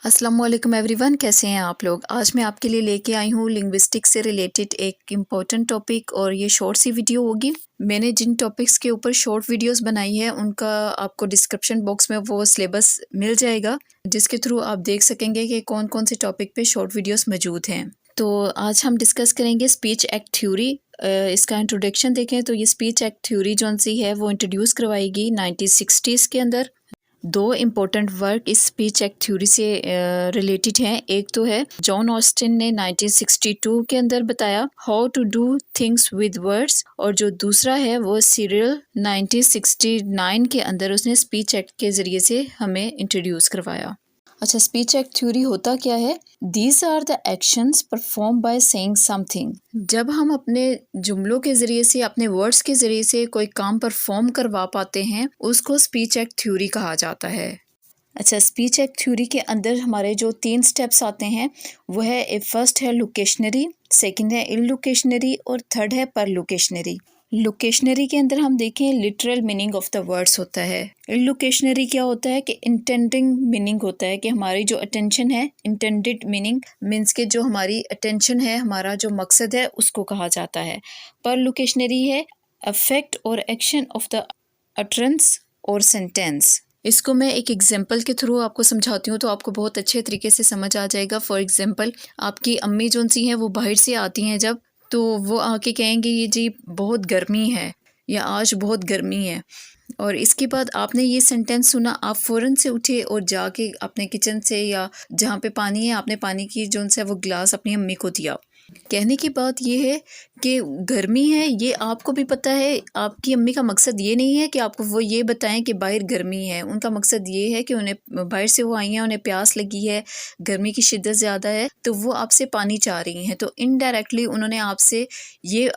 अस्सलाम वालेकुम एवरीवन, कैसे हैं आप लोग। आज मैं आपके लिए लेके आई हूँ लिंग्विस्टिक्स से रिलेटेड एक इम्पॉर्टेंट टॉपिक और ये शॉर्ट सी वीडियो होगी। मैंने जिन टॉपिक्स के ऊपर शॉर्ट वीडियोस बनाई है उनका आपको डिस्क्रिप्शन बॉक्स में वो सिलेबस मिल जाएगा, जिसके थ्रू आप देख सकेंगे कि कौन कौन से टॉपिक पे शॉर्ट वीडियोस मौजूद हैं। तो आज हम डिस्कस करेंगे स्पीच एक्ट थ्योरी। इसका इंट्रोडक्शन देखें तो ये स्पीच एक्ट थ्योरी जो सी है वो इंट्रोड्यूस करवाएगी 1960s के अंदर। दो इम्पोर्टेंट वर्क इस स्पीच एक्ट थ्योरी से रिलेटेड हैं। एक तो है जॉन ऑस्टिन ने 1962 के अंदर बताया how to do things with words, और जो दूसरा है वो सीरियल 1969 के अंदर उसने स्पीच एक्ट के ज़रिए से हमें इंट्रोड्यूस करवाया। अच्छा, स्पीच एक्ट थ्योरी होता क्या है? These are the actions perform by saying something. जब हम अपने जुमलों के ज़रिए से, अपने वर्ड्स के ज़रिए से कोई काम परफॉर्म करवा पाते हैं, उसको स्पीच एक्ट थ्योरी कहा जाता है। अच्छा, स्पीच एक्ट थ्योरी के अंदर हमारे जो 3 स्टेप्स आते हैं वो है, फर्स्ट है लोकेशनरी, सेकंड है इलोकेशनरी और थर्ड है पर लोकेशनरी। लोकेशनरी के अंदर हम देखें literal meaning of the words होता है। इलोकेशनरी क्या होता है कि इंटेंडिंग मीनिंग होता है कि हमारी जो अटेंशन है, इंटेंडेड मीनिंग मीन्स के जो हमारी अटेंशन है, हमारा जो मकसद है उसको कहा जाता है। पर लोकेशनरी है अफेक्ट और एक्शन ऑफ द अटरेंस और सेंटेंस। इसको मैं एक एग्जांपल के थ्रू आपको समझाती हूँ तो आपको बहुत अच्छे तरीके से समझ आ जाएगा। फॉर एग्जांपल, आपकी अम्मी जो सी हैं वो बाहर से आती हैं जब, तो वो आके कहेंगे ये जी बहुत गर्मी है या आज बहुत गर्मी है, और इसके बाद आपने ये सेंटेंस सुना, आप फ़ौरन से उठे और जाके अपने किचन से या जहाँ पे पानी है आपने पानी की जो है वो गिलास अपनी अम्मी को दिया। कहने की बात ये है कि गर्मी है, ये आपको भी पता है। आपकी अम्मी का मकसद ये नहीं है कि आपको वो ये बताएं कि बाहर गर्मी है, उनका मकसद ये है कि उन्हें बाहर से वो आई हैं, उन्हें प्यास लगी है, गर्मी की शिद्दत ज़्यादा है, तो वो आपसे पानी चाह रही हैं। तो इनडायरेक्टली उन्होंने आपसे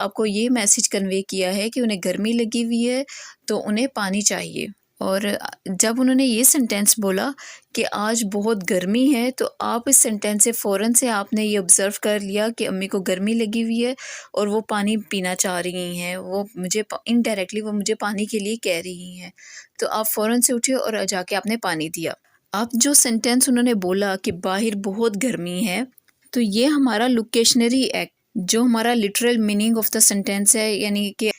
आपको ये मैसेज कन्वे किया है कि उन्हें गर्मी लगी हुई है तो उन्हें पानी चाहिए। और जब उन्होंने ये सेंटेंस बोला कि आज बहुत गर्मी है, तो आप इस सेंटेंस से फ़ौरन से आपने ये ऑब्ज़र्व कर लिया कि अम्मी को गर्मी लगी हुई है और वो पानी पीना चाह रही हैं, वो मुझे इनडायरेक्टली वो मुझे पानी के लिए कह रही हैं। तो आप फ़ौरन से उठे और जाके आपने पानी दिया। अब जो सेंटेंस उन्होंने बोला कि बाहर बहुत गर्मी है, तो ये हमारा लोकेशनरी एक्ट, जो हमारा literal meaning of the sentence है, यानी कि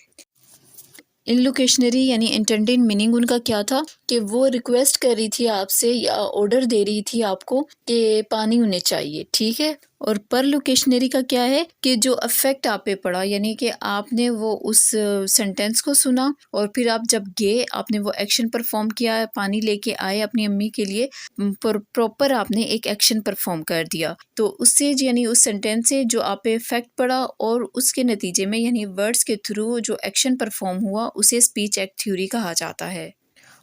इनलोकेशनरी यानी इंटेंडेड मीनिंग उनका क्या था कि वो रिक्वेस्ट कर रही थी आपसे या ऑर्डर दे रही थी आपको कि पानी उन्हें चाहिए, ठीक है। और पर लोकेशनरी का क्या है कि जो अफेक्ट आप पे पड़ा, यानी कि आपने वो उस सेंटेंस को सुना और फिर आप जब गए आपने वो एक्शन परफॉर्म किया, पानी लेके आए अपनी अम्मी के लिए, प्रॉपर आपने एक एक्शन परफॉर्म कर दिया। तो उससे यानी उस सेंटेंस से जो आप पे इफेक्ट पड़ा और उसके नतीजे में यानी वर्ड्स के थ्रू जो एक्शन परफॉर्म हुआ उसे स्पीच एक्ट थ्योरी कहा जाता है।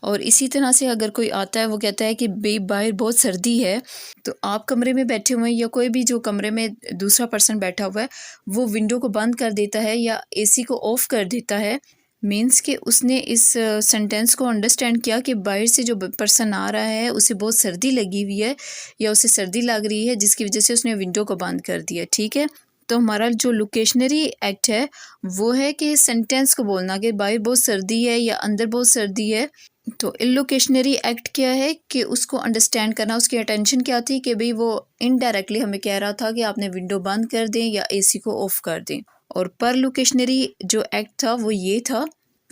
और इसी तरह से अगर कोई आता है वो कहता है कि बाहर बहुत सर्दी है, तो आप कमरे में बैठे हुए हैं या कोई भी जो कमरे में दूसरा पर्सन बैठा हुआ है वो विंडो को बंद कर देता है या एसी को ऑफ कर देता है, मीन्स कि उसने इस सेंटेंस को अंडरस्टैंड किया कि बाहर से जो पर्सन आ रहा है उसे बहुत सर्दी लगी हुई है या उसे सर्दी लग रही है, जिसकी वजह से उसने विंडो को बंद कर दिया, ठीक है। तो हमारा जो लोकेशनरी एक्ट है वो है कि सेंटेंस को बोलना कि बाहर बहुत सर्दी है या अंदर बहुत सर्दी है। तो इलोकेशनरी एक्ट क्या है कि उसको अंडरस्टैंड करना, उसकी अटेंशन क्या थी कि भाई वो इनडायरेक्टली हमें कह रहा था कि आपने विंडो बंद कर दें या एसी को ऑफ कर दें। और पर लोकेशनरी जो एक्ट था वो ये था,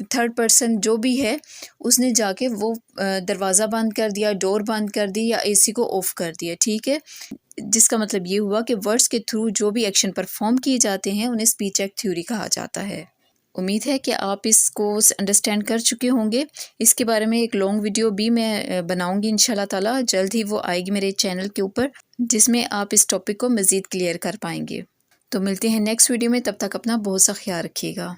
थर्ड पर्सन जो भी है उसने जाके वो दरवाज़ा बंद कर दिया, डोर बंद कर दी या एसी को ऑफ कर दिया, ठीक है। जिसका मतलब ये हुआ कि वर्ड्स के थ्रू जो भी एक्शन परफॉर्म किए जाते हैं उन्हें स्पीच एक्ट थ्योरी कहा जाता है। उम्मीद है कि आप इसको अंडरस्टैंड कर चुके होंगे। इसके बारे में एक लॉन्ग वीडियो भी मैं बनाऊंगी इंशाल्लाह ताला, जल्द ही वो आएगी मेरे चैनल के ऊपर, जिसमें आप इस टॉपिक को मज़ीद क्लियर कर पाएंगे। तो मिलते हैं नेक्स्ट वीडियो में, तब तक अपना बहुत सा ख्याल रखिएगा।